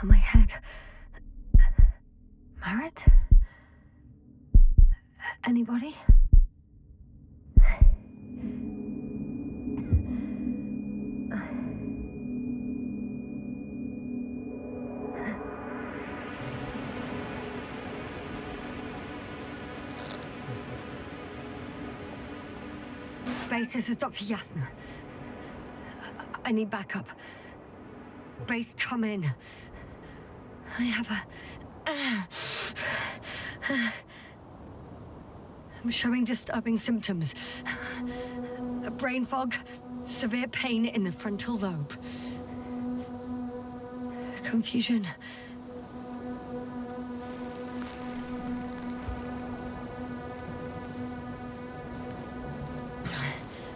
My head. Marit? Anybody? Base, this is Dr. Yasna. I need backup. Base, come in. I have I'm showing disturbing symptoms. A brain fog, severe pain in the frontal lobe. Confusion.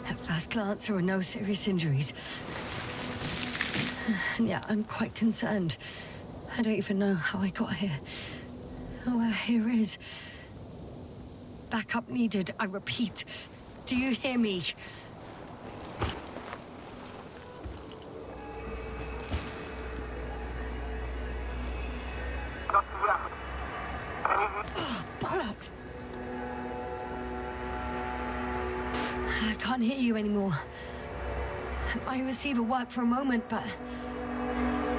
At first glance, there are no serious injuries. And yet, I'm quite concerned. I don't even know how I got here. Where here is. Backup needed, I repeat. Do you hear me? Oh, bollocks! I can't hear you anymore. My receiver worked for a moment, but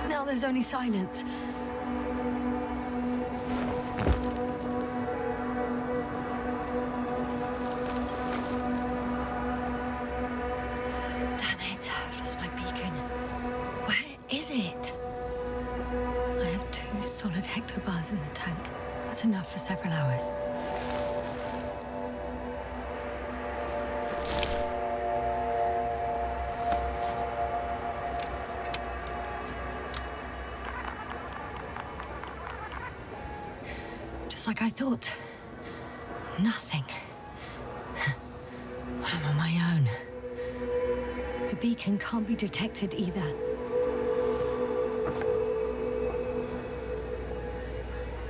now there's only silence. Damn it, I've lost my beacon. Where is it? I have 2 solid hectobars in the tank. That's enough for several hours. Like I thought. Nothing. I'm on my own. The beacon can't be detected either.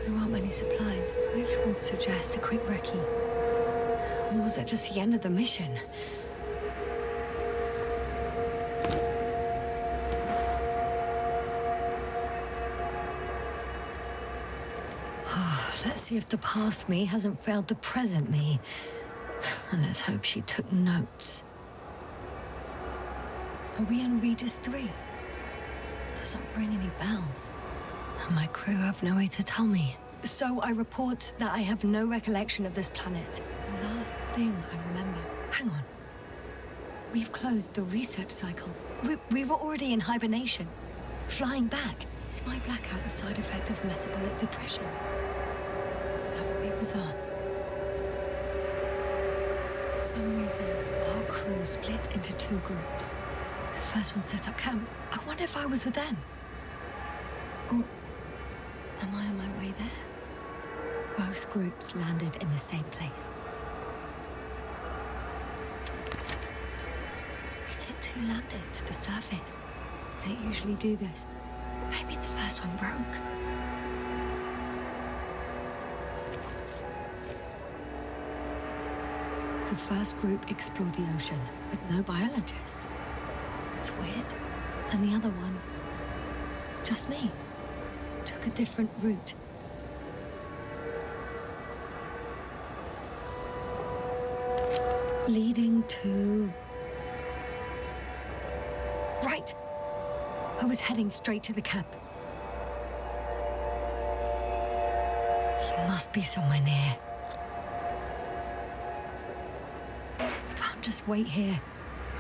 There aren't many supplies, which would suggest a quick recce. Or was it just the end of the mission? Let's see if the past me hasn't failed the present me. And let's hope she took notes. Are we on Regis III? Doesn't ring any bells. And my crew have no way to tell me. So I report that I have no recollection of this planet. The last thing I remember... Hang on. We've closed the research cycle. We were already in hibernation. Flying back. Is my blackout a side effect of metabolic depression? That would be bizarre. For some reason, our crew split into 2 groups. The first one set up camp. I wonder if I was with them. Or am I on my way there? Both groups landed in the same place. We took 2 landers to the surface. We don't usually do this. Maybe the first one broke. The first group explored the ocean with no biologist. It's weird. And the other one, just me, took a different route. Leading to... Right! I was heading straight to the camp. You must be somewhere near. I can't just wait here.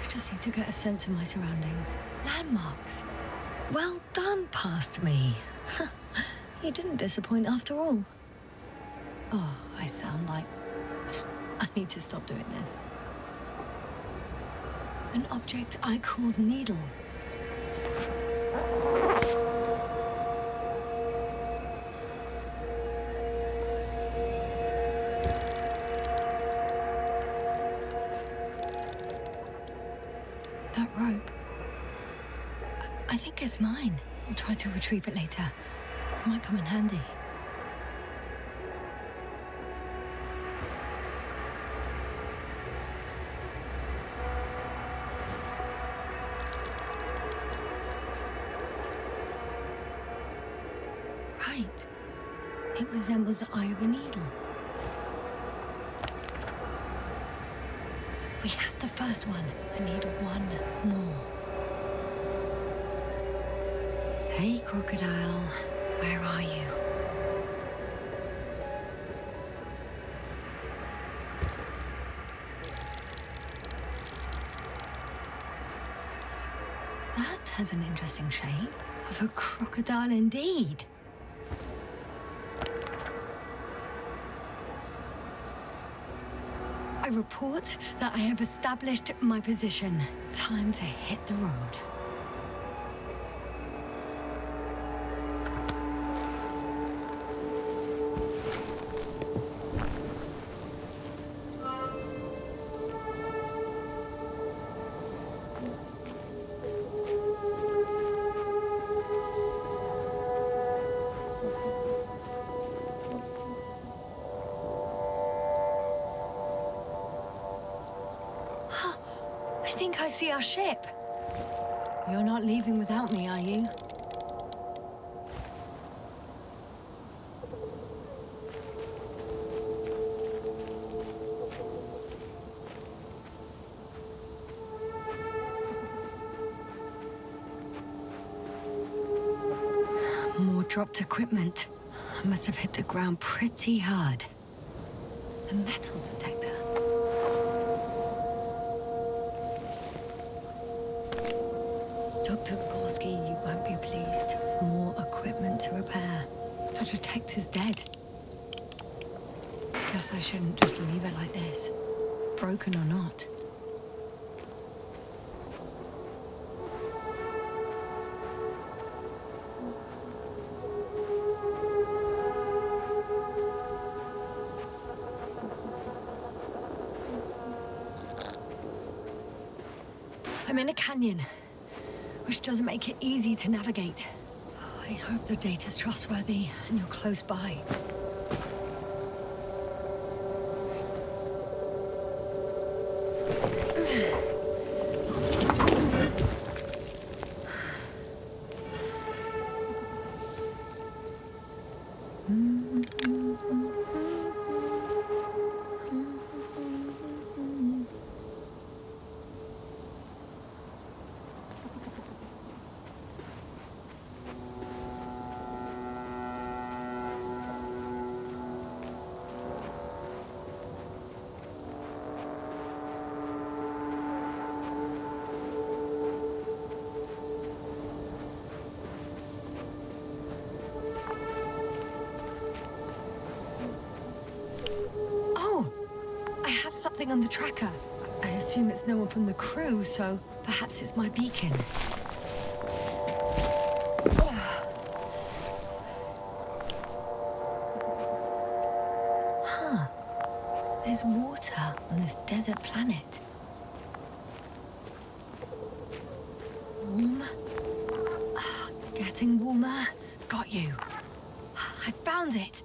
I just need to get a sense of my surroundings. Landmarks. Well done, past me. You didn't disappoint after all. Oh, I sound like... I need to stop doing this. An object I called needle. That rope. I think it's mine. I'll try to retrieve it later. It might come in handy. It resembles the eye of a needle. We have the first one. I need one more. Hey, crocodile. Where are you? That has an interesting shape. Of a crocodile indeed. I report that I have established my position. Time to hit the road. I think I see our ship. You're not leaving without me, are you? More dropped equipment. I must have hit the ground pretty hard. A metal detector. Dr. Gorski, you won't be pleased. More equipment to repair. The detector's dead. Guess I shouldn't just leave it like this. Broken or not. I'm in a canyon, which doesn't make it easy to navigate. I hope the data's trustworthy and you're close by. Something on the tracker. I assume it's no one from the crew, so perhaps it's my beacon. Huh. There's water on this desert planet. Warm. Getting warmer. Got you. I found it.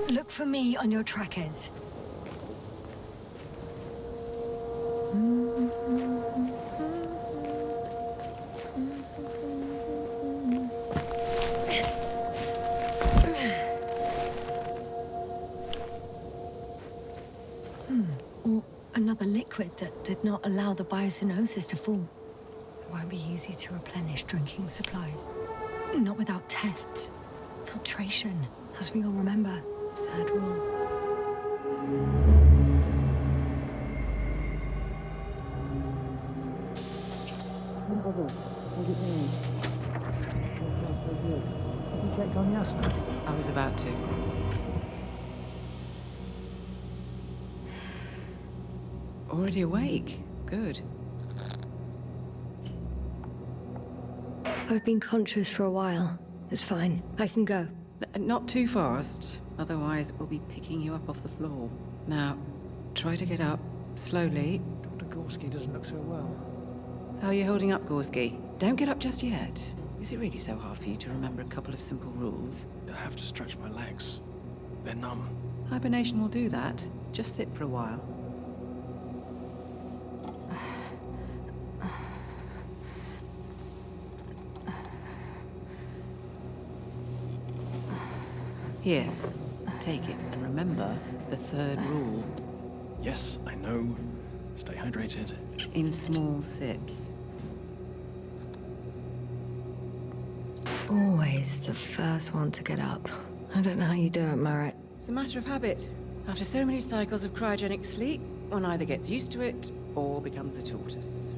Look for me on your trackers. Or another liquid that did not allow the biocenosis to fall. It won't be easy to replenish drinking supplies. Not without tests. Filtration, as we all remember. Third rule. You checked on Yasna? I was about to. Already awake? Good. I've been conscious for a while. It's fine. I can go. Not too fast, otherwise we'll be picking you up off the floor. Now, try to get up, slowly. Dr. Gorski doesn't look so well. How are you holding up, Gorski? Don't get up just yet. Is it really so hard for you to remember a couple of simple rules? I have to stretch my legs. They're numb. Hibernation will do that. Just sit for a while. Here, take it and remember the third rule. Yes, I know. Stay hydrated. In small sips. Always the first one to get up. I don't know how you do it, Merritt. It's a matter of habit. After so many cycles of cryogenic sleep, one either gets used to it or becomes a tortoise.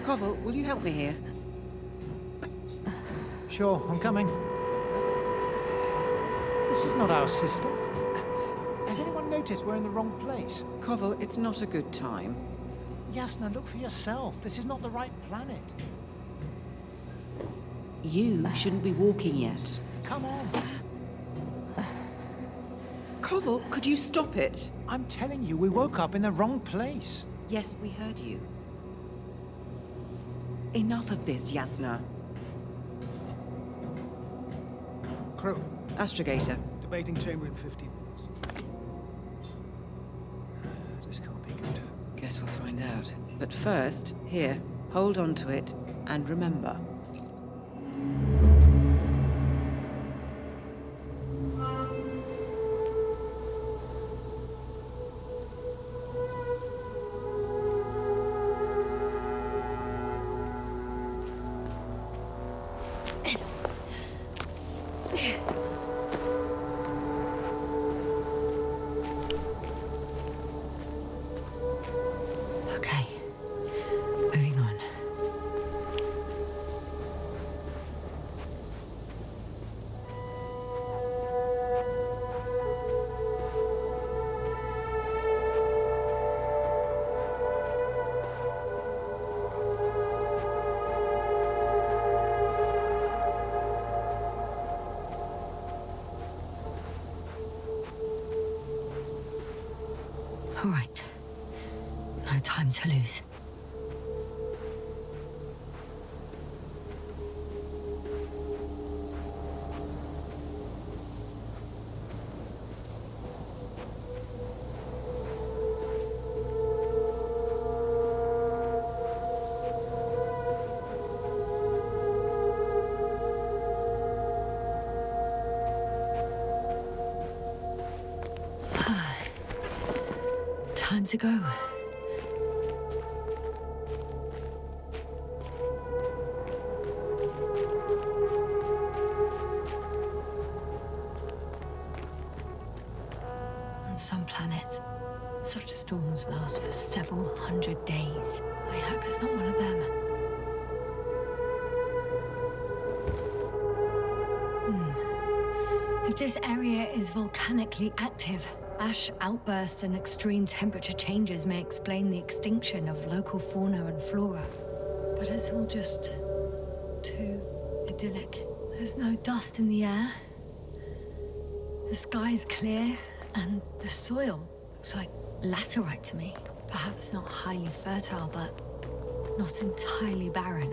Koval, will you help me here? Sure, I'm coming. This is not our system. Has anyone noticed we're in the wrong place? Koval, it's not a good time. Yasna, look for yourself. This is not the right planet. You shouldn't be walking yet. Come on. Koval, could you stop it? I'm telling you, we woke up in the wrong place. Yes, we heard you. Enough of this, Yasna. Crew, Astrogator. debating chamber in 15 minutes. This can't be good. Guess we'll find out. But first, here, hold on to it and remember. Okay. Moving on. All right. No time to lose. Time to go. On some planets, such storms last for several hundred days. I hope it's not one of them. If this area is volcanically active, ash outbursts and extreme temperature changes may explain the extinction of local fauna and flora. But it's all just too idyllic. There's no dust in the air. The sky's clear, and the soil looks like laterite to me. Perhaps not highly fertile, but not entirely barren.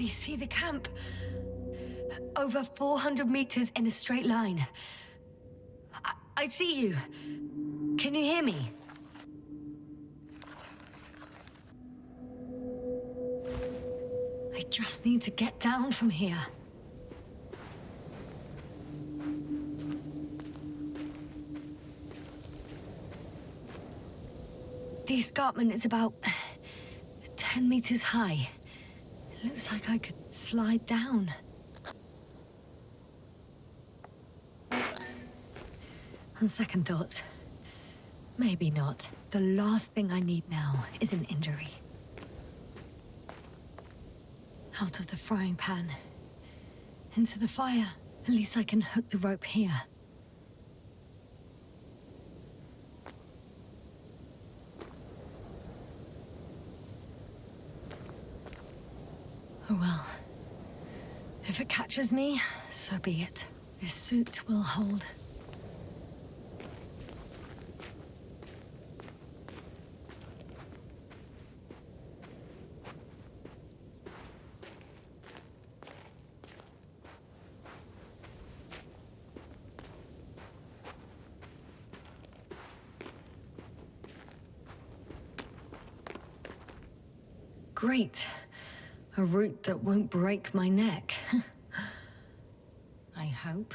See the camp. Over 400 meters in a straight line. I see you. Can you hear me? I just need to get down from here. The escarpment is about 10 meters high. It looks like I could slide down. On second thoughts, maybe not. The last thing I need now is an injury. Out of the frying pan. Into the fire. At least I can hook the rope here. Oh well. If it catches me, so be it. This suit will hold. Great. A route that won't break my neck. I hope.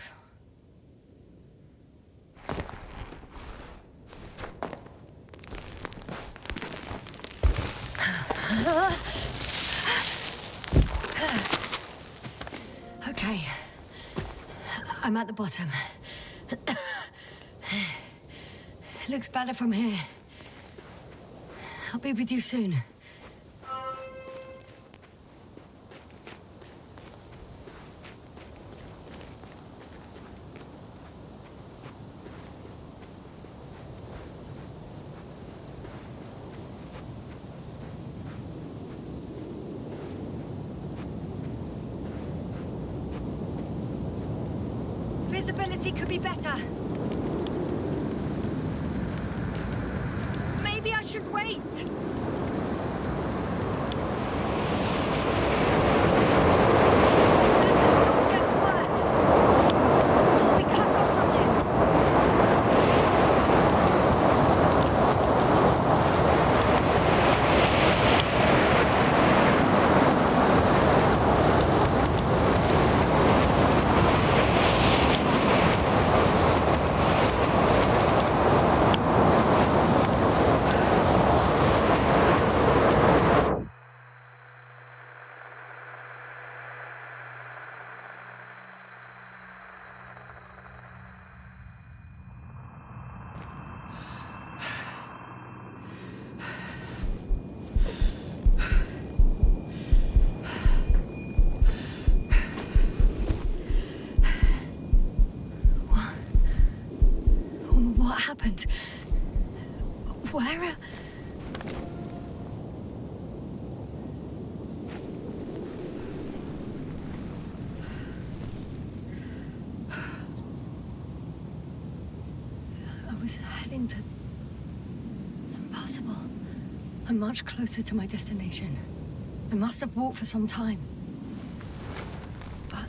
Okay. I'm at the bottom. Looks better from here. I'll be with you soon. Visibility could be better. Maybe I should wait. If the storm gets worse, I'll be cut off from you. What happened? Where? I was heading to... Impossible. I'm much closer to my destination. I must have walked for some time. But...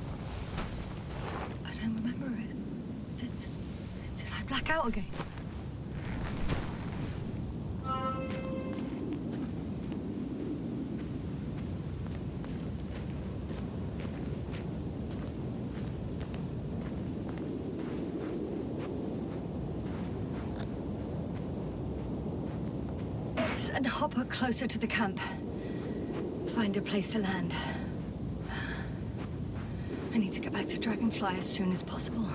I don't remember it. Did I black out again? Send a hopper closer to the camp. Find a place to land. I need to get back to Dragonfly as soon as possible.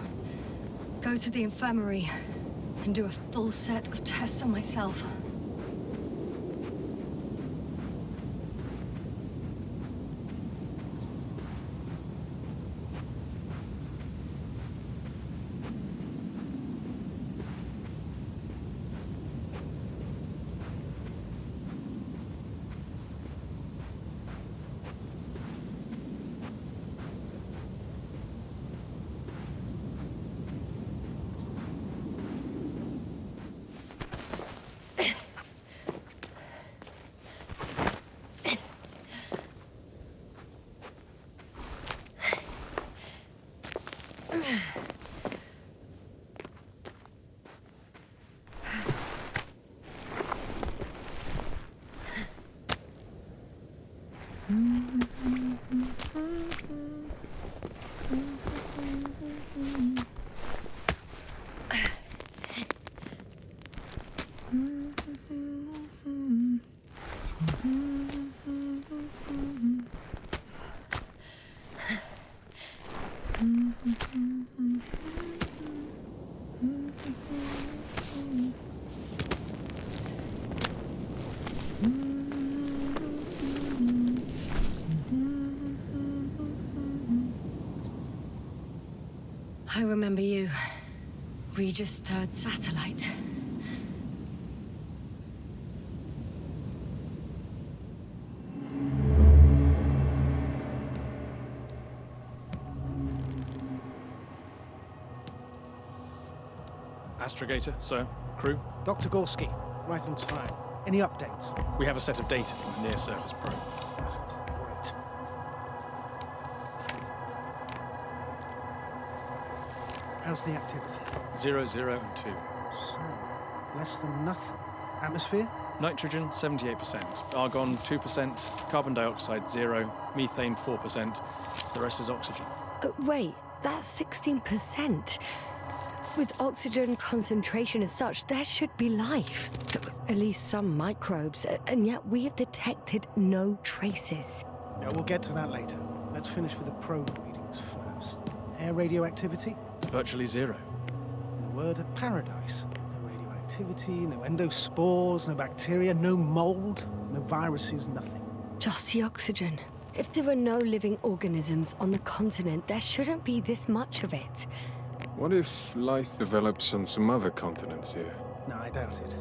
Go to the infirmary and do a full set of tests on myself. I remember you. Regis third satellite. Astrogator, sir. Crew. Dr. Gorski, right on time. Any updates? We have a set of data from the near-surface probe. Great. How's the activity? 0, 0, and 2. So, less than nothing. Atmosphere? Nitrogen, 78%. Argon, 2%. Carbon dioxide, 0. Methane, 4%. The rest is oxygen. Wait, that's 16%. With oxygen concentration as such, there should be life. At least some microbes, and yet we have detected no traces. Yeah, we'll get to that later. Let's finish with the probe readings first. Air radioactivity? Virtually 0. In a word, a paradise. No radioactivity, no endospores, no bacteria, no mold, no viruses, nothing. Just the oxygen. If there are no living organisms on the continent, there shouldn't be this much of it. What if life develops on some other continents here? No, I doubt it.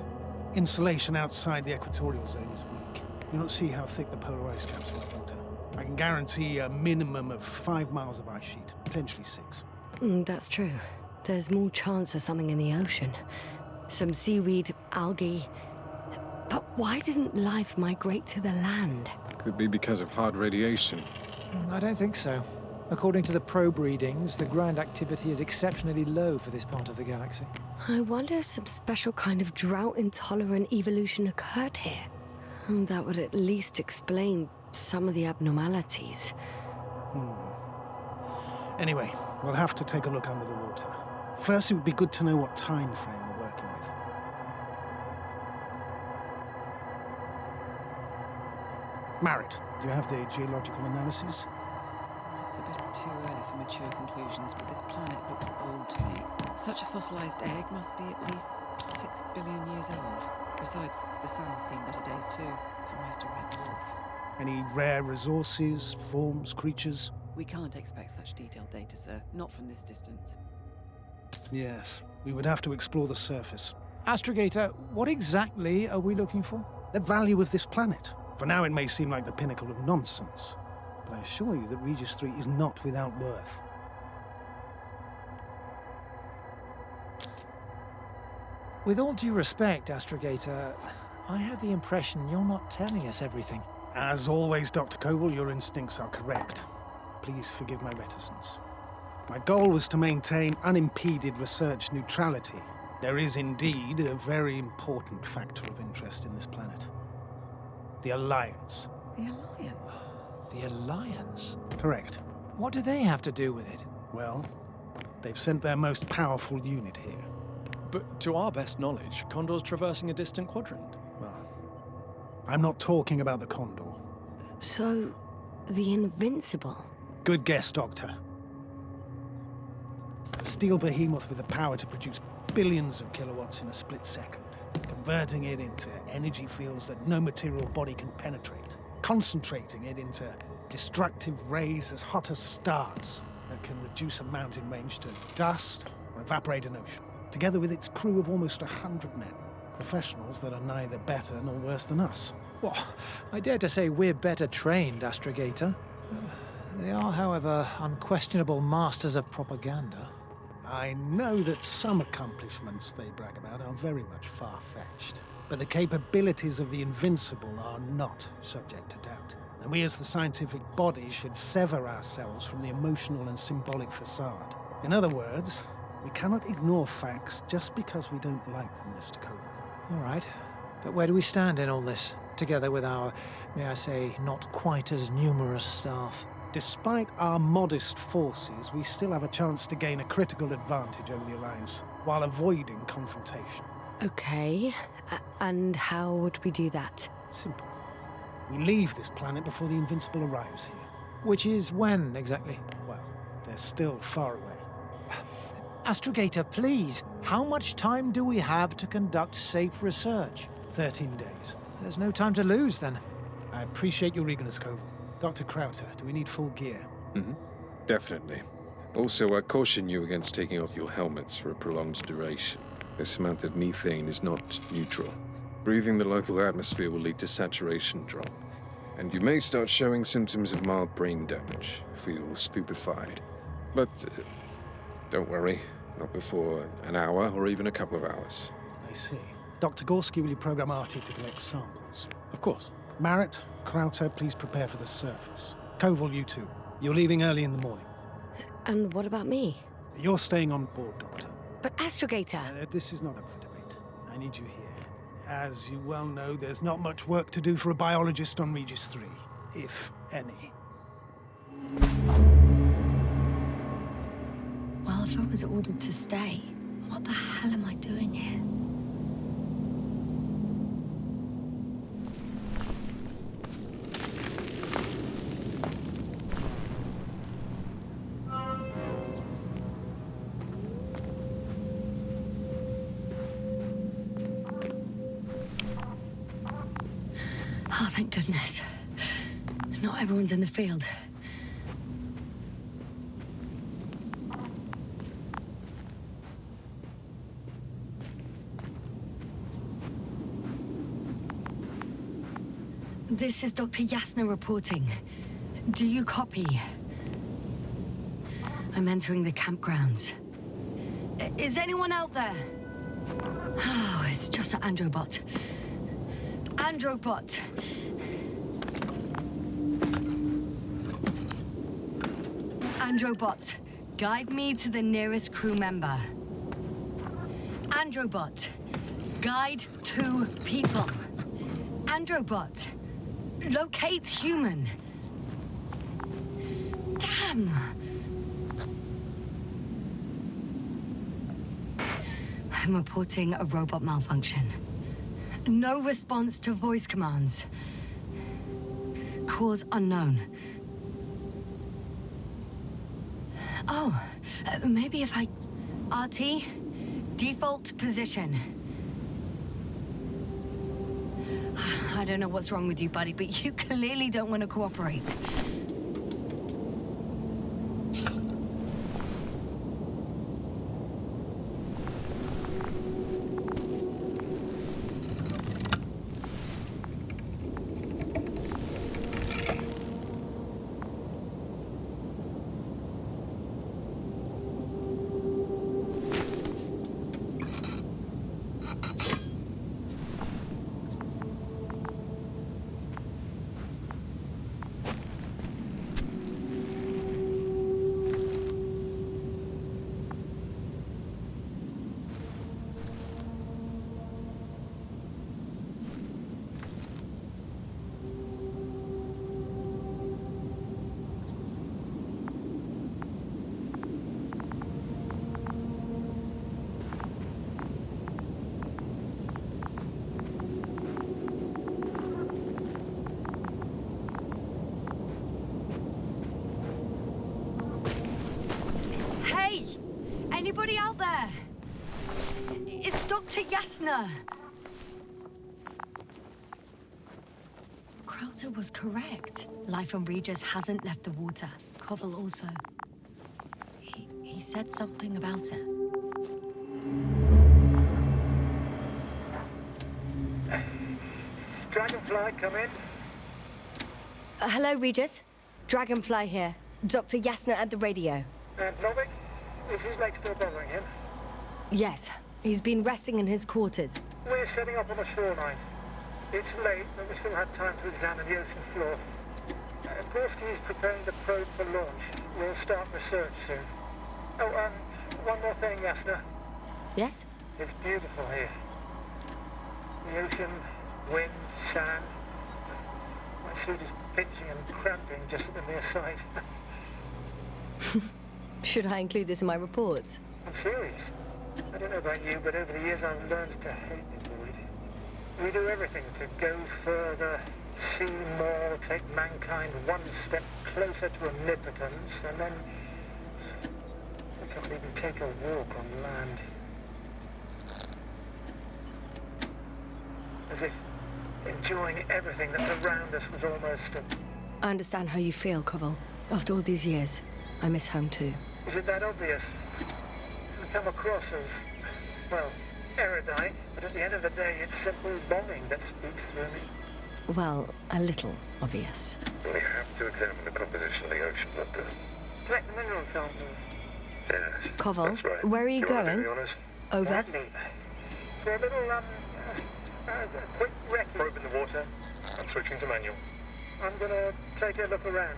Insulation outside the equatorial zone is weak. You don't see how thick the polar ice caps are, Doctor. I can guarantee a minimum of 5 miles of ice sheet, potentially 6. That's true. There's more chance of something in the ocean. Some seaweed, algae. But why didn't life migrate to the land? Could be because of hard radiation. I don't think so. According to the probe readings, the ground activity is exceptionally low for this part of the galaxy. I wonder if some special kind of drought-intolerant evolution occurred here. That would at least explain some of the abnormalities. Anyway, we'll have to take a look under the water. First, it would be good to know what time frame we're working with. Marit, do you have the geological analysis? It's a bit too early for mature conclusions, but this planet looks old to me. Such a fossilized egg must be at least 6 billion years old. Besides, the sun has seen better days too. It's almost a red dwarf. Any rare resources, forms, creatures? We can't expect such detailed data, sir. Not from this distance. Yes, we would have to explore the surface. Astrogator, what exactly are we looking for? The value of this planet. For now, it may seem like the pinnacle of nonsense, but I assure you that Regis III is not without worth. With all due respect, Astrogator, I have the impression you're not telling us everything. As always, Dr. Koval, your instincts are correct. Please forgive my reticence. My goal was to maintain unimpeded research neutrality. There is indeed a very important factor of interest in this planet. The Alliance. The Alliance? The Alliance? Correct. What do they have to do with it? Well, they've sent their most powerful unit here. But to our best knowledge, Condor's traversing a distant quadrant. Well, I'm not talking about the Condor. So, the Invincible. Good guess, Doctor. A steel behemoth with the power to produce billions of kilowatts in a split second, converting it into energy fields that no material body can penetrate, concentrating it into destructive rays as hot as stars that can reduce a mountain range to dust or evaporate an ocean, together with its crew of almost 100 men, professionals that are neither better nor worse than us. Well, I dare to say we're better trained, Astrogator. They are, however, unquestionable masters of propaganda. I know that some accomplishments they brag about are very much far-fetched, but the capabilities of the Invincible are not subject to doubt. And we as the scientific body should sever ourselves from the emotional and symbolic facade. In other words, we cannot ignore facts just because we don't like them, Mr. Koval. All right. But where do we stand in all this, together with our, may I say, not quite as numerous staff? Despite our modest forces, we still have a chance to gain a critical advantage over the Alliance, while avoiding confrontation. Okay, and how would we do that? Simple. We leave this planet before the Invincible arrives here. Which is when, exactly? Well, they're still far away. Astrogator, please, how much time do we have to conduct safe research? 13 days. There's no time to lose, then. I appreciate your eagerness, Koval. Dr. Krauter, do we need full gear? Definitely. Also, I caution you against taking off your helmets for a prolonged duration. This amount of methane is not neutral. Breathing the local atmosphere will lead to saturation drop, and you may start showing symptoms of mild brain damage, feel stupefied. But don't worry, not before an hour or even a couple of hours. I see. Dr. Gorski, will you program Artie to collect samples? Of course. Marrett, Krauter, please prepare for the surface. Koval, you too. You're leaving early in the morning. And what about me? You're staying on board, Doctor. But Astrogator... This is not up for debate. I need you here. As you well know, there's not much work to do for a biologist on Regis III, if any. Well, if I was ordered to stay, what the hell am I doing here? Oh, thank goodness. Not everyone's in the field. This is Dr. Yasna reporting. Do you copy? I'm entering the campgrounds. Is anyone out there? Oh, it's just an Androbot. Androbot! Androbot, guide me to the nearest crew member. Androbot, guide 2 people. Androbot, locate human. Damn! I'm reporting a robot malfunction. No response to voice commands. Cause unknown. Oh, maybe if I... RT? Default position. I don't know what's wrong with you, buddy, but you clearly don't want to cooperate. Anybody out there? It's Dr. Yasna. Krauter was correct. Life on Regis hasn't left the water. Koval also. He said something about it. Dragonfly, come in. Hello, Regis. Dragonfly here. Dr. Yasna at the radio. And Novik? Is his leg still bothering him? Yes. He's been resting in his quarters. We're setting up on the shoreline. It's late, but we still have time to examine the ocean floor. Gorski is preparing the probe for launch. We'll start research soon. Oh, one more thing, Yasna. Yes? It's beautiful here. The ocean, wind, sand. My suit is pinching and cramping just at the mere sight. Should I include this in my reports? I'm serious. I don't know about you, but over the years I've learned to hate the void. We do everything to go further, see more, take mankind one step closer to omnipotence, and then we can't even take a walk on land. As if enjoying everything that's around us was almost a... I understand how you feel, Koval. After all these years, I miss home too. Is it that obvious? We come across as, well, erudite, but at the end of the day, it's simple bombing that speaks through me. Well, a little obvious. We have to examine the composition of the ocean, not the... Collect the mineral samples. Yes, Koval, that's right. where are you wanna going? do the honours? Over. Gladly. For a little, quick wreck. Probe in the water. I'm switching to manual. I'm gonna take a look around.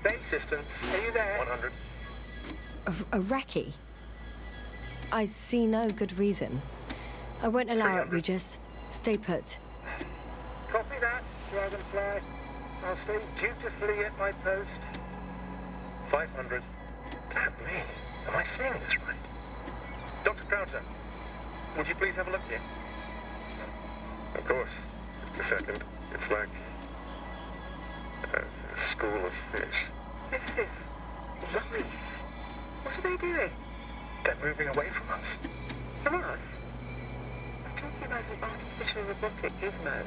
Base distance, are you there? 100. A recce? I see no good reason. I won't allow it, 300. Regis. Stay put. Copy that, Dragonfly. I'll stay dutifully at my post. 500. Damn me. Am I seeing this right? Dr. Crowther, would you please have a look here? Of course. Just a second. It's like a school of fish. This is lovely. What are they doing? They're moving away from us. From us? I'm talking about an artificial robotic gizmo.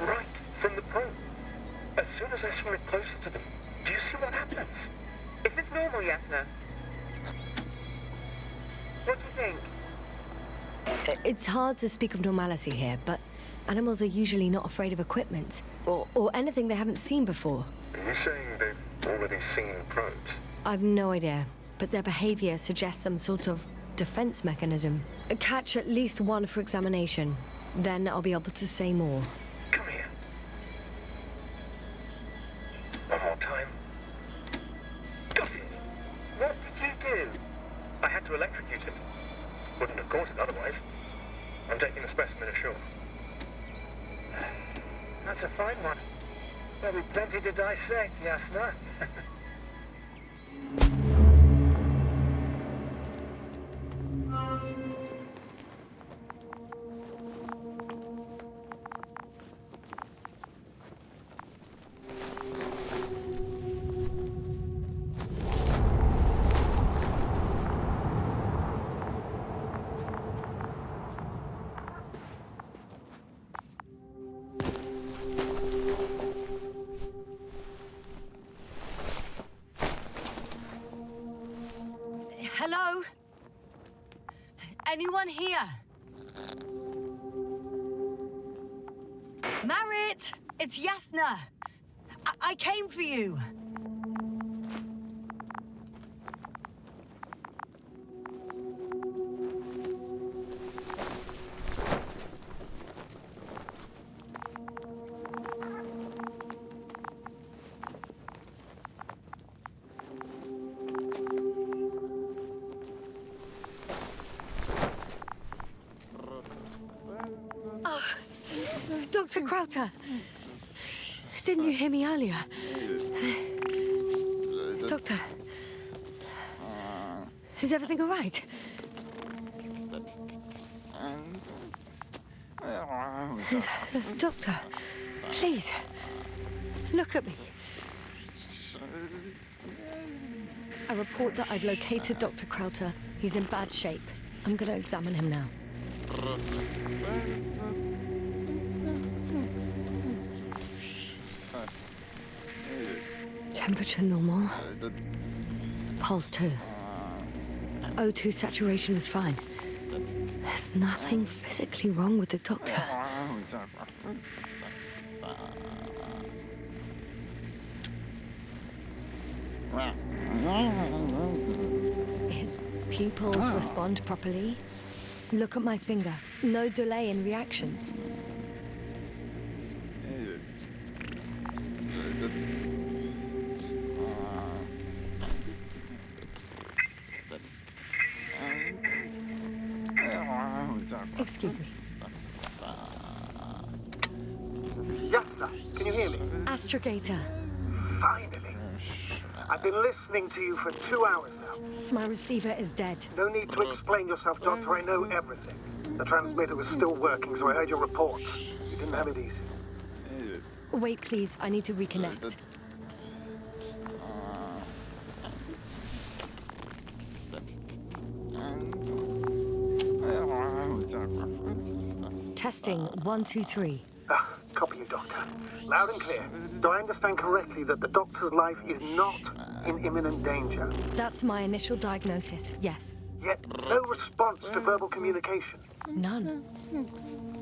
Right from the probe. As soon as I swim it closer to them, do you see what happens? Is this normal, Yasna? What do you think? It's hard to speak of normality here, but animals are usually not afraid of equipment or anything they haven't seen before. Are you saying they've already seen probes? I've no idea, but their behavior suggests some sort of defense mechanism. Catch at least one for examination. Then I'll be able to say more. Come here. One more time. Got it! What did you do? I had to electrocute it. Wouldn't have caught it otherwise. I'm taking the specimen ashore. That's a fine one. There'll be plenty to dissect, Yasna. Hello? Anyone here? Marit! It's Yasna! I came for you! Dr. Crowther! Didn't you hear me earlier? Doctor? Is everything all right? Doctor, please, look at me. I report that I've located Dr. Crowther. He's in bad shape. I'm going to examine him now. Temperature normal. Pulse 2. O2 saturation is fine. There's nothing physically wrong with the doctor. His pupils respond properly. Look at my finger. No delay in reactions. Excuse me. Yes, sir. Can you hear me? Astrogator. Finally. I've been listening to you for 2 hours now. My receiver is dead. No need to explain yourself, Doctor. I know everything. The transmitter was still working, so I heard your reports. You didn't have it easy. Wait, please. I need to reconnect. Testing 1, 2, 3. Copy you, Doctor. Loud and clear. Do I understand correctly that the Doctor's life is not in imminent danger? That's my initial diagnosis, yes. Yet no response to verbal communication. None.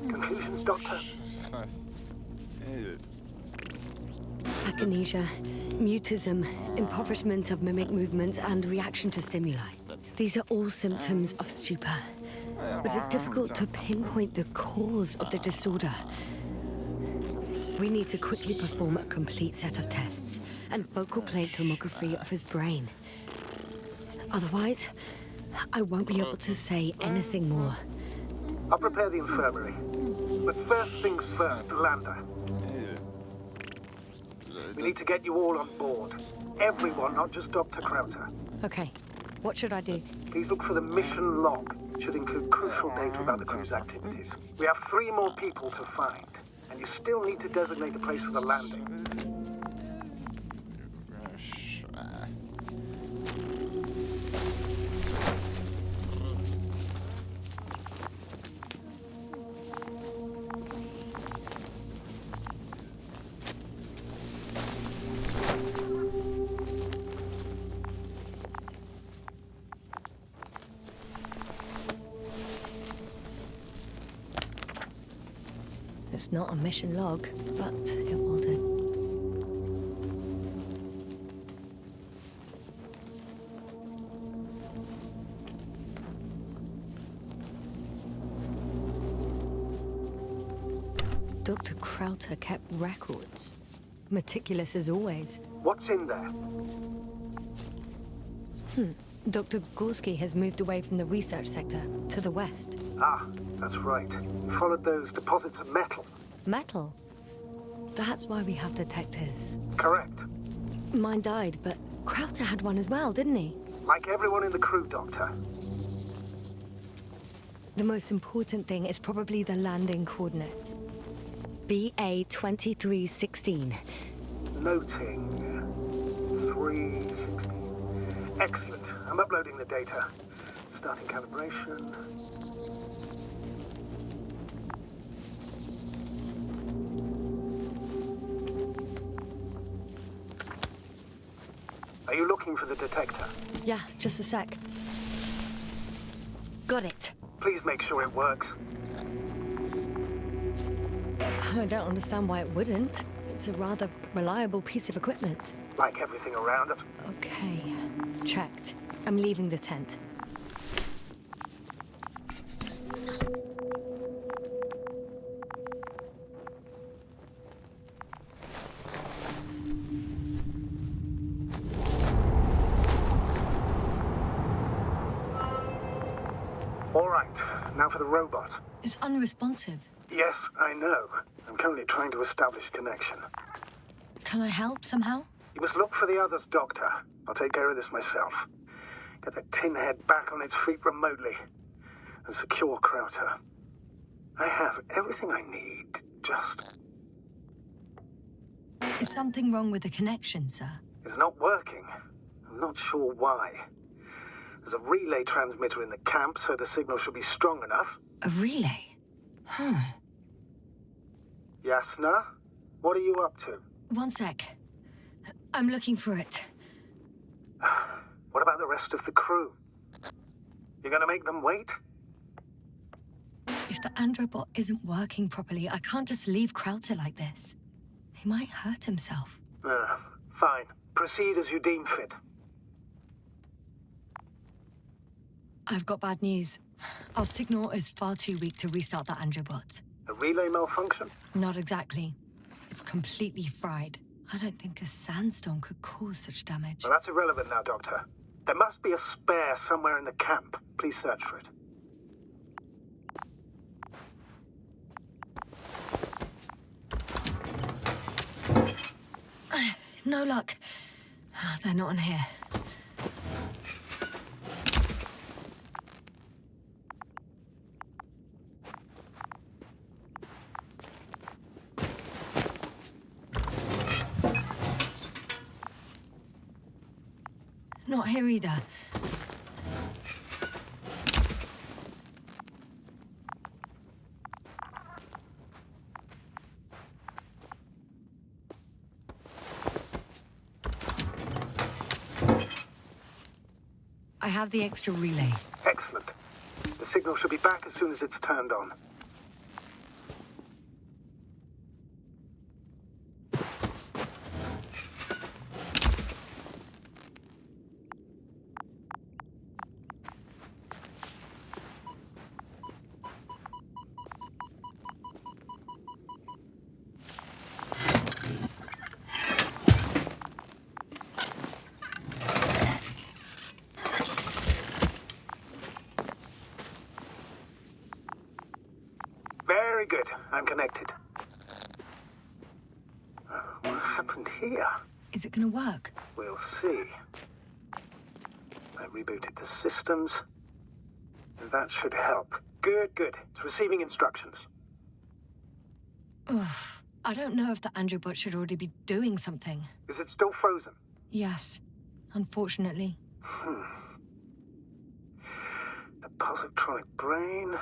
Conclusions, Doctor? Akinesia, mutism, impoverishment of mimic movements, and reaction to stimuli. These are all symptoms of stupor. But it's difficult to pinpoint the cause of the disorder. We need to quickly perform a complete set of tests and focal plane tomography of his brain. Otherwise, I won't be able to say anything more. I'll prepare the infirmary. But first things first, the lander. We need to get you all on board. Everyone, not just Dr. Krauter. Okay, what should I do? Please look for the mission log. It should include crucial data about the crew's activities. We have 3 more people to find, and you still need to designate a place for the landing. It's not a mission log, but it will do. Dr. Krauter kept records. Meticulous as always. What's in there? Dr. Gorski has moved away from the research sector to the west. Ah, that's right. You followed those deposits of metal. Metal? That's why we have detectors. Correct. Mine died, but Krauter had one as well, didn't he? Like everyone in the crew, Doctor. The most important thing is probably the landing coordinates. BA 2316. Noting. 316. Excellent. I'm uploading the data. Starting calibration. Are you looking for the detector? Yeah, just a sec. Got it. Please make sure it works. I don't understand why it wouldn't. It's a rather reliable piece of equipment. Like everything around us. Okay, checked. I'm leaving the tent. All right, now for the robot. It's unresponsive. Yes, I know. I'm currently trying to establish a connection. Can I help somehow? You must look for the others, Doctor. I'll take care of this myself. Get the tin head back on its feet remotely. And secure Krauter. I have everything I need, just... Is something wrong with the connection, sir? It's not working. I'm not sure why. There's a relay transmitter in the camp, so the signal should be strong enough. A relay? Huh. Yasna? What are you up to? One sec. I'm looking for it. What about the rest of the crew? You're gonna make them wait? If the androbot isn't working properly, I can't just leave Krauter like this. He might hurt himself. Fine. Proceed as you deem fit. I've got bad news. Our signal is far too weak to restart the androbot. A relay malfunction? Not exactly. It's completely fried. I don't think a sandstorm could cause such damage. Well, that's irrelevant now, Doctor. There must be a spare somewhere in the camp. Please search for it. No luck. They're not on here. Not here either. I have the extra relay. Excellent. The signal should be back as soon as it's turned on. Very good. I'm connected. What happened here? Is it gonna work? We'll see. I rebooted the systems. And that should help. Good, good. It's receiving instructions. Ugh. I don't know if the Andrew bot should already be doing something. Is it still frozen? Yes, unfortunately. The positronic brain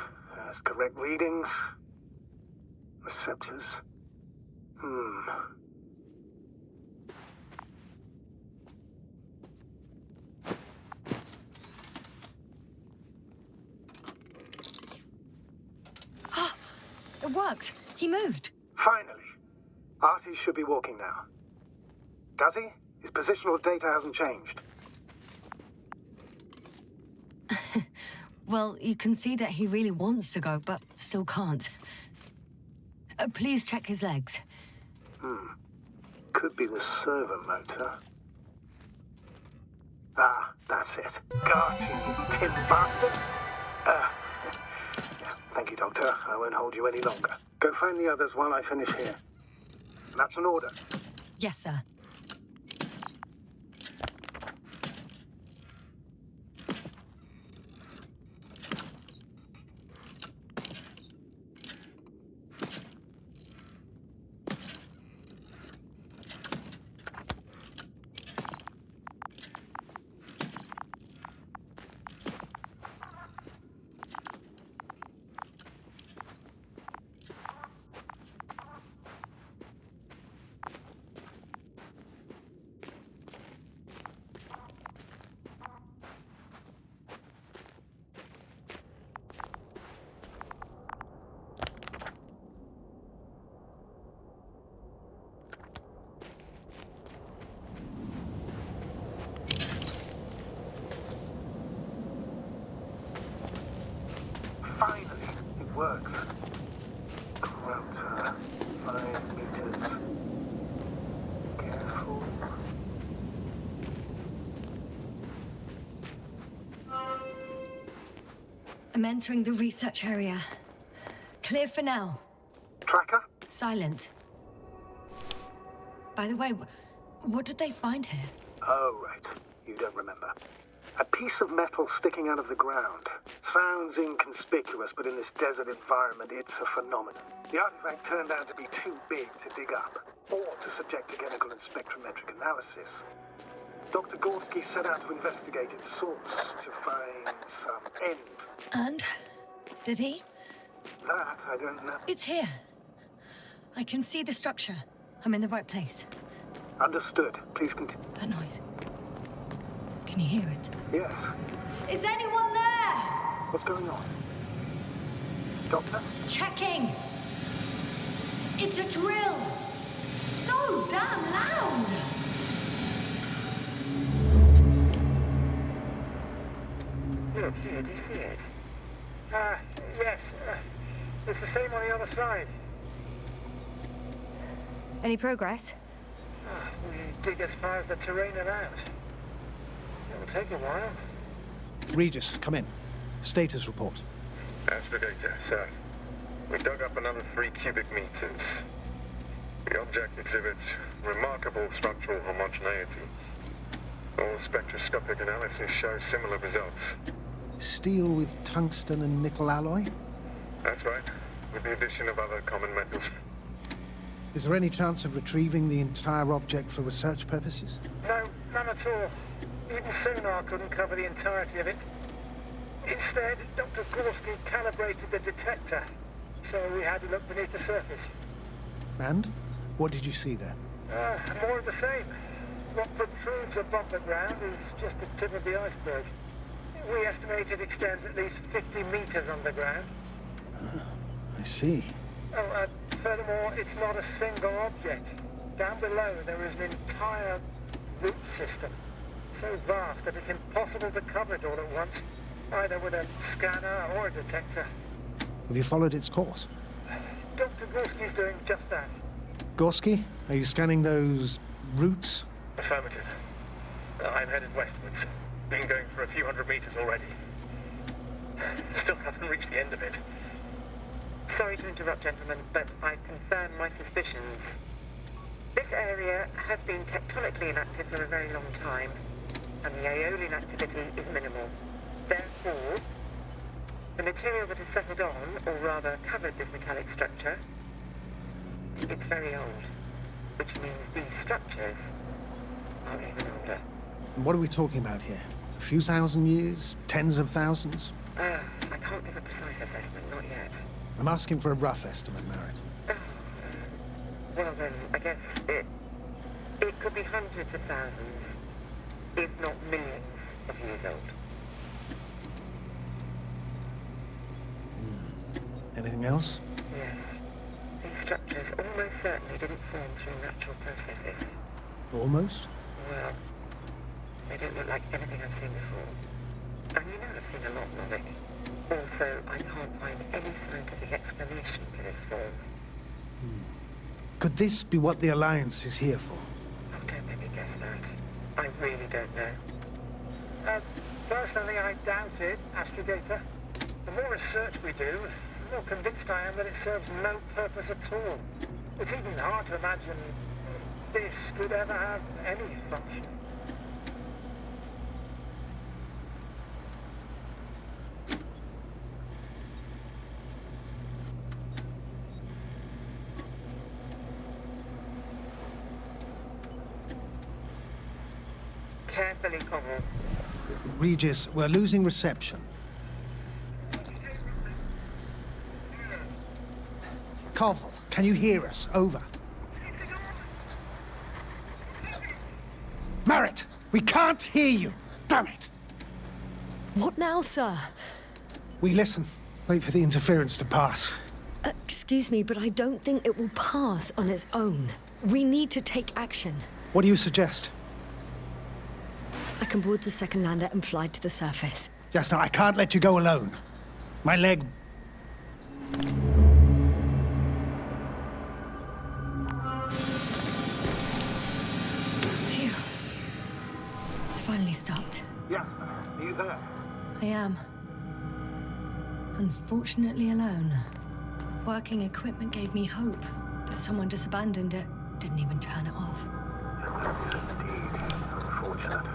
has correct readings. Receptors. It worked. He moved. Finally. Artie should be walking now. Does he? His positional data hasn't changed. Well, you can see that he really wants to go, but still can't. Please check his legs. Could be the servo motor. Ah, that's it. Got you tin bastard. Yeah, thank you, Doctor. I won't hold you any longer. Go find the others while I finish here. That's an order. Yes, sir. Finally, it works. Quota, 5 meters. Careful. I'm entering the research area. Clear for now. Tracker? Silent. By the way, what did they find here? Oh, right. You don't remember. A piece of metal sticking out of the ground. Sounds inconspicuous, but in this desert environment, it's a phenomenon. The artifact turned out to be too big to dig up, or to subject to chemical and spectrometric analysis. Dr. Gorski set out to investigate its source to find some end. And? Did he? That, I don't know. It's here. I can see the structure. I'm in the right place. Understood. Please continue. That noise. Can you hear it? Yes. Is anyone there? What's going on? Doctor? Checking. It's a drill. So damn loud. Look, here, do you see it? Yes. It's the same on the other side. Any progress? We dig as far as the terrain allows. It'll take a while. Regis, come in. Status report. Astragator, sir. We dug up another 3 cubic meters. The object exhibits remarkable structural homogeneity. All spectroscopic analysis show similar results. Steel with tungsten and nickel alloy? That's right, with the addition of other common metals. Is there any chance of retrieving the entire object for research purposes? No, none at all. Even sonar couldn't cover the entirety of it. Instead, Dr. Gorski calibrated the detector, so we had to look beneath the surface. And? What did you see there? More of the same. What protrudes above the ground is just the tip of the iceberg. We estimate it extends at least 50 meters underground. I see. Oh, furthermore, it's not a single object. Down below, there is an entire root system, so vast that it's impossible to cover it all at once, either with a scanner or a detector. Have you followed its course? Dr. Gorski's doing just that. Gorski, are you scanning those roots? Affirmative. I'm headed westwards. Been going for a few hundred meters already. Still haven't reached the end of it. Sorry to interrupt, gentlemen, but I've confirmed my suspicions. This area has been tectonically inactive for a very long time, and the aeolian activity is minimal. Therefore, the material that has settled on, or rather covered this metallic structure, it's very old, which means these structures are even older. What are we talking about here? A few thousand years? Tens of thousands? I can't give a precise assessment, not yet. I'm asking for a rough estimate, Merritt. Well then, I guess it could be hundreds of thousands, if not millions of years old. Anything else? Yes. These structures almost certainly didn't form through natural processes. Almost? Well, they don't look like anything I've seen before. And you know I've seen a lot of it. Also, I can't find any scientific explanation for this form. Could this be what the Alliance is here for? Oh, don't make me guess that. I really don't know. Personally, I doubt it, Astrogator. The more research we do, the more convinced I am that it serves no purpose at all. It's even hard to imagine this could ever have any function. Carefully, Connell. Regis, we're losing reception. Koval, can you hear us? Over. Merritt, we can't hear you. Damn it. What now, sir? We listen. Wait for the interference to pass. Excuse me, but I don't think it will pass on its own. We need to take action. What do you suggest? I can board the second lander and fly to the surface. Just now, I can't let you go alone. My leg... Phew. It's finally stopped. Yes, are you there? I am. Unfortunately alone. Working equipment gave me hope, but someone just abandoned it. Didn't even turn it off. That is indeed unfortunate.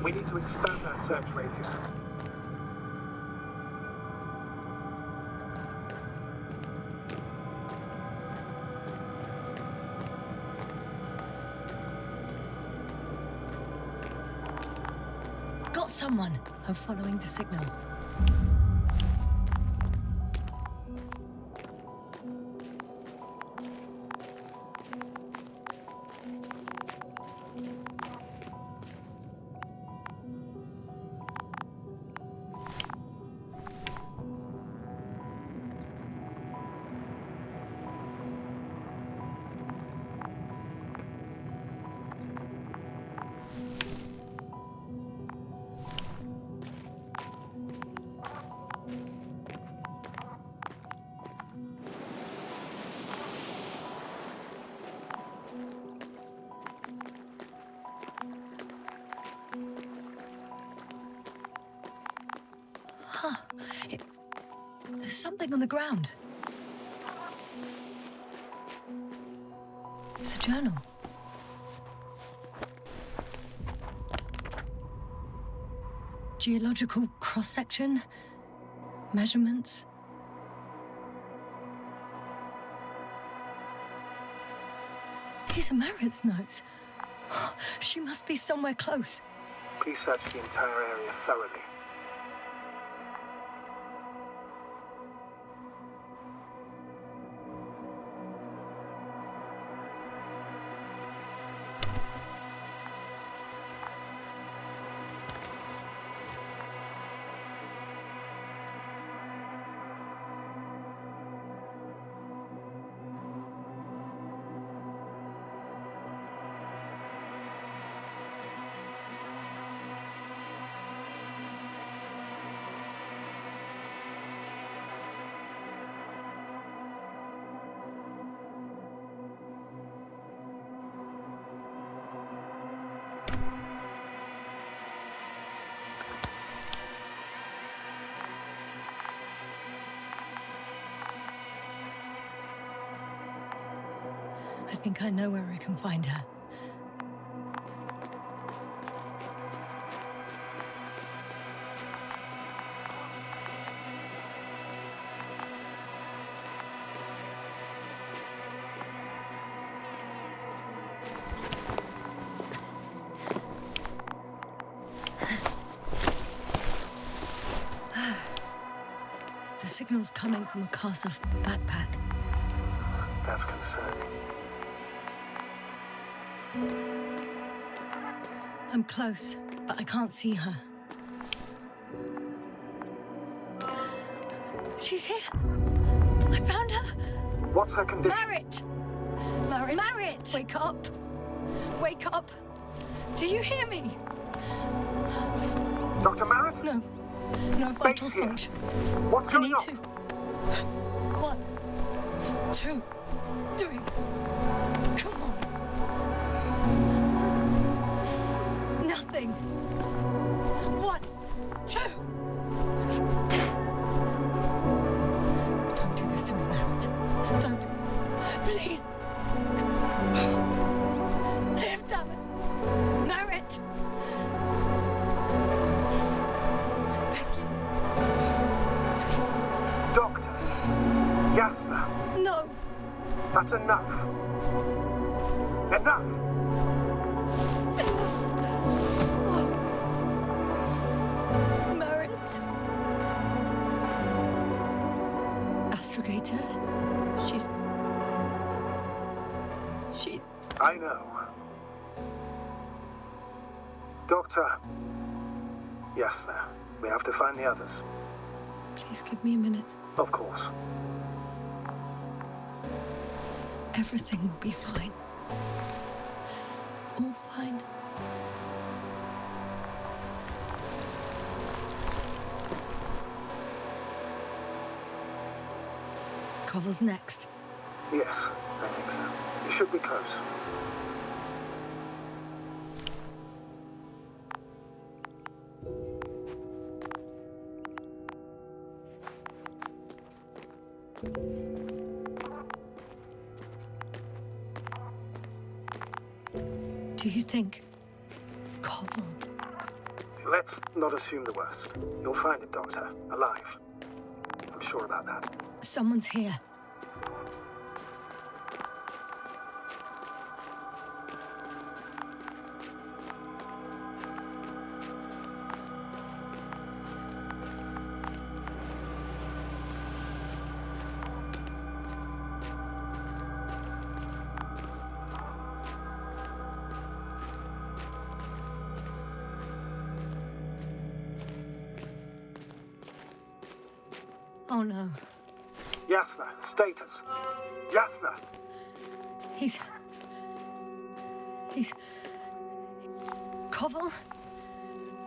We need to expand our search radius. Got someone! I'm following the signal. There's something on the ground. It's a journal. Geological cross-section, measurements. These are Merritt's notes. She must be somewhere close. Please search the entire area thoroughly. I think I know where I can find her. The signal's coming from a cast of backpack. That's concerning. I'm close, but I can't see her. She's here. I found her. What's her condition? Merritt! Merritt! Wake up! Wake up! Do you hear me? Dr. Merritt? No. No vital functions. What's I going need on? to. 1, 2, 3. Come on. Nothing. 1, 2. Don't do this to me, Merritt. Don't. Please. Live, damn it. Merritt. I beg you. Doctor. Yasna. No. That's enough. Enough! Merritt. Astrogator. She's... I know. Doctor. Yasna, we have to find the others. Please give me a minute. Of course. Everything will be fine. All fine. Koval's next. Yes, I think so. You should be close. Do you think Koval? Let's not assume the worst. You'll find him, Doctor. Alive. I'm sure about that. Someone's here. Oh no. Yasna, status. Yasna! He's... Koval?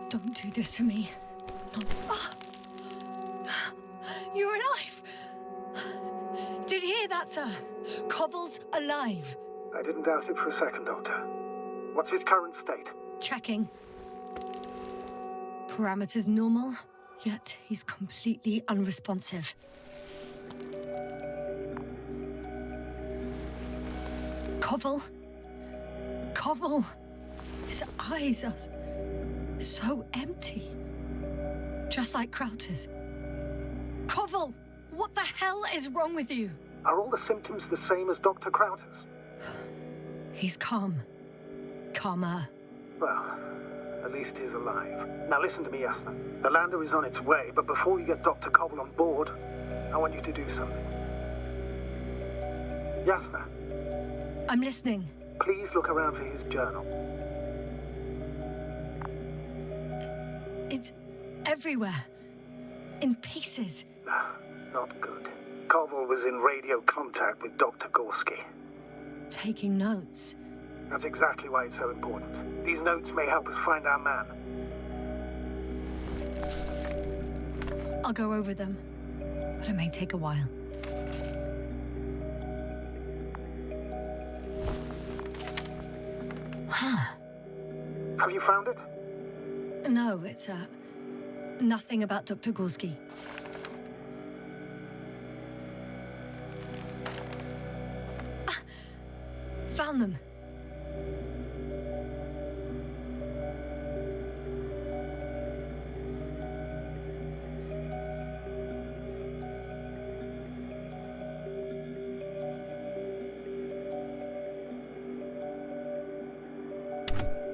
Don't do this to me. No. Ah. You're alive! Did you hear that, sir? Koval's alive. I didn't doubt it for a second, Doctor. What's his current state? Checking. Parameters normal, yet he's completely unresponsive. Koval? Koval? His eyes are so empty. Just like Krauter's. Koval! What the hell is wrong with you? Are all the symptoms the same as Dr. Krauter's? He's calm. Calmer. Well, at least he's alive. Now listen to me, Yasna. The lander is on its way, but before you get Dr. Koval on board, I want you to do something. Yasna. I'm listening. Please look around for his journal. It's everywhere. In pieces. Not good. Koval was in radio contact with Dr. Gorski. Taking notes. That's exactly why it's so important. These notes may help us find our man. I'll go over them, but it may take a while. Huh. Have you found it? No, it's nothing about Dr. Gorski. Found them.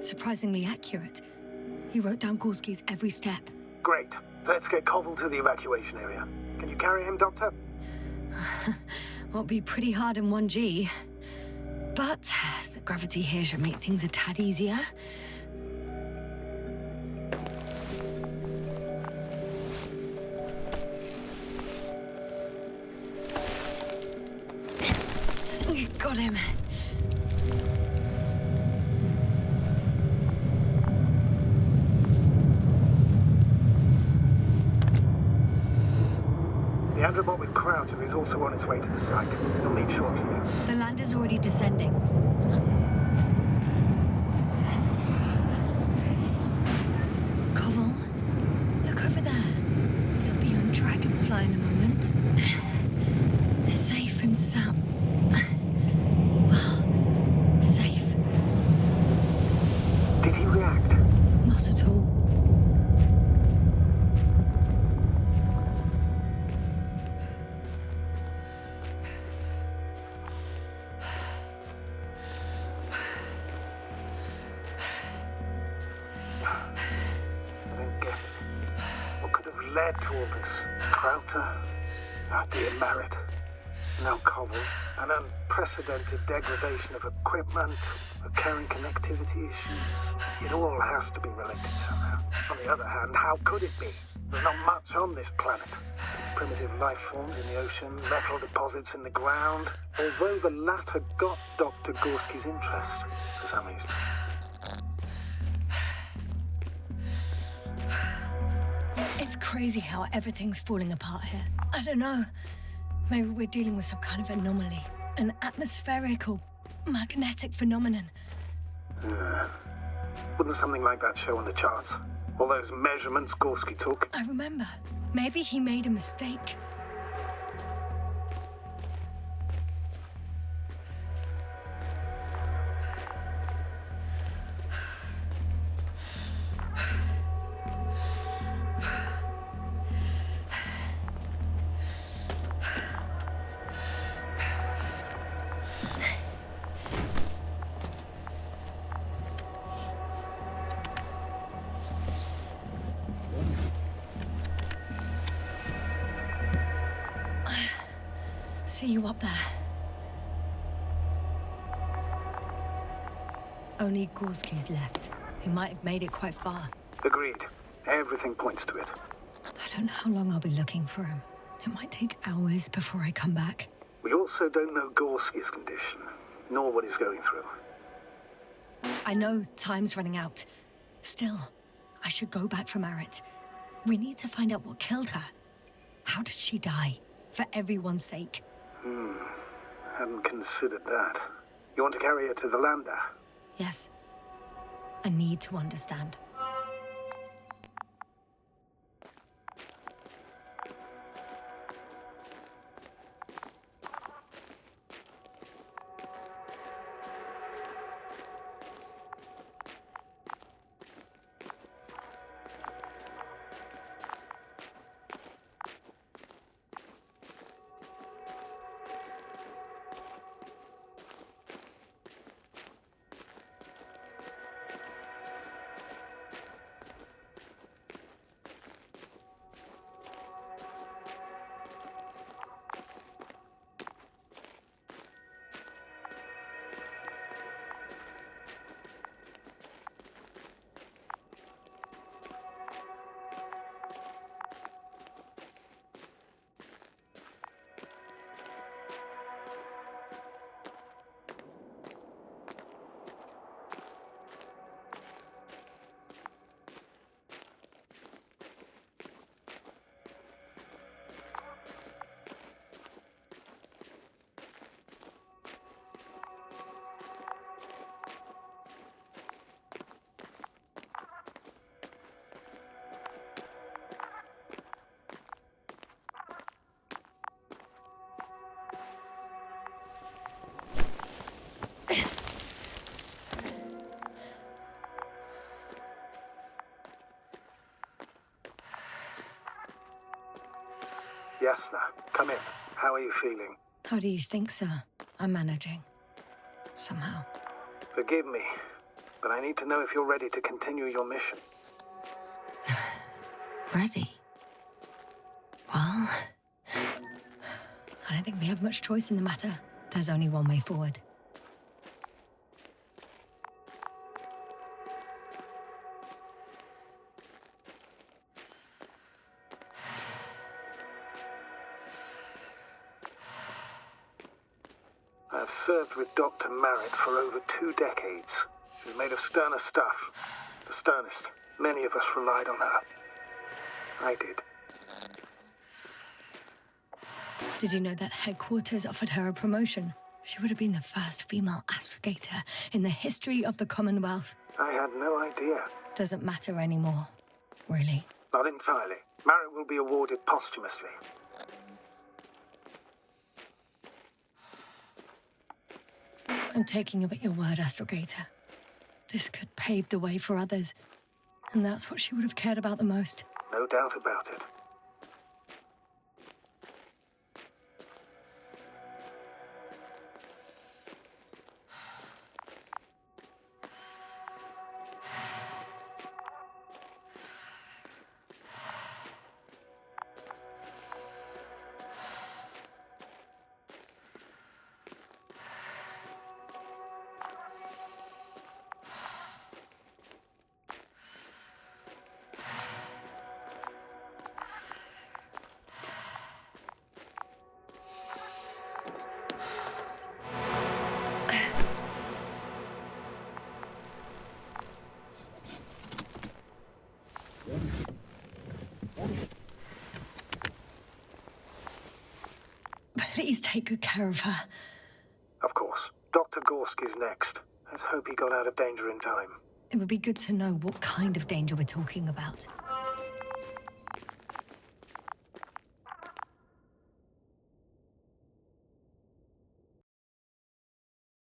Surprisingly accurate. He wrote down Gorski's every step. Great. Let's get Koval to the evacuation area. Can you carry him, Doctor? Won't be pretty hard in 1G. But the gravity here should make things a tad easier. Got him. The Androbot with Krauter is also on its way to the site. You'll meet shortly. The lander's already descending. Koval, look over there. He'll be on Dragonfly in a moment. Safe and sound. Well, safe. Did he react? Not at all. Led to all this. Krauter, being married. Now Koval, an unprecedented degradation of equipment, recurring connectivity issues. It all has to be related somehow. On the other hand, how could it be? There's not much on this planet. Primitive life forms in the ocean, metal deposits in the ground. Although the latter got Dr. Gorski's interest, for some reason. It's crazy how everything's falling apart here. I don't know. Maybe we're dealing with some kind of anomaly. An atmospheric or magnetic phenomenon. Wouldn't something like that show on the charts? All those measurements Gorski took? I remember. Maybe he made a mistake. See you up there. Only Gorski's left. He might have made it quite far. Agreed. Everything points to it. I don't know how long I'll be looking for him. It might take hours before I come back. We also don't know Gorski's condition, nor what he's going through. I know time's running out. Still, I should go back for Marit. We need to find out what killed her. How did she die? For everyone's sake. Hadn't considered that. You want to carry her to the lander? Yes. I need to understand. Jasna. Come in. How are you feeling? How do you think, sir? I'm managing. Somehow. Forgive me, but I need to know if you're ready to continue your mission. Ready? Well, I don't think we have much choice in the matter. There's only one way forward. I've served with Dr. Merritt for over 2 decades. She's made of sterner stuff. The sternest. Many of us relied on her. I did. Did you know that headquarters offered her a promotion? She would have been the first female astrogator in the history of the Commonwealth. I had no idea. Doesn't matter anymore, really. Not entirely. Merritt will be awarded posthumously. I'm taking you at your word, astrogator. This could pave the way for others. And that's what she would have cared about the most. No doubt about it. Please take good care of her. Of course. Dr. Gorski's next. Let's hope he got out of danger in time. It would be good to know what kind of danger we're talking about.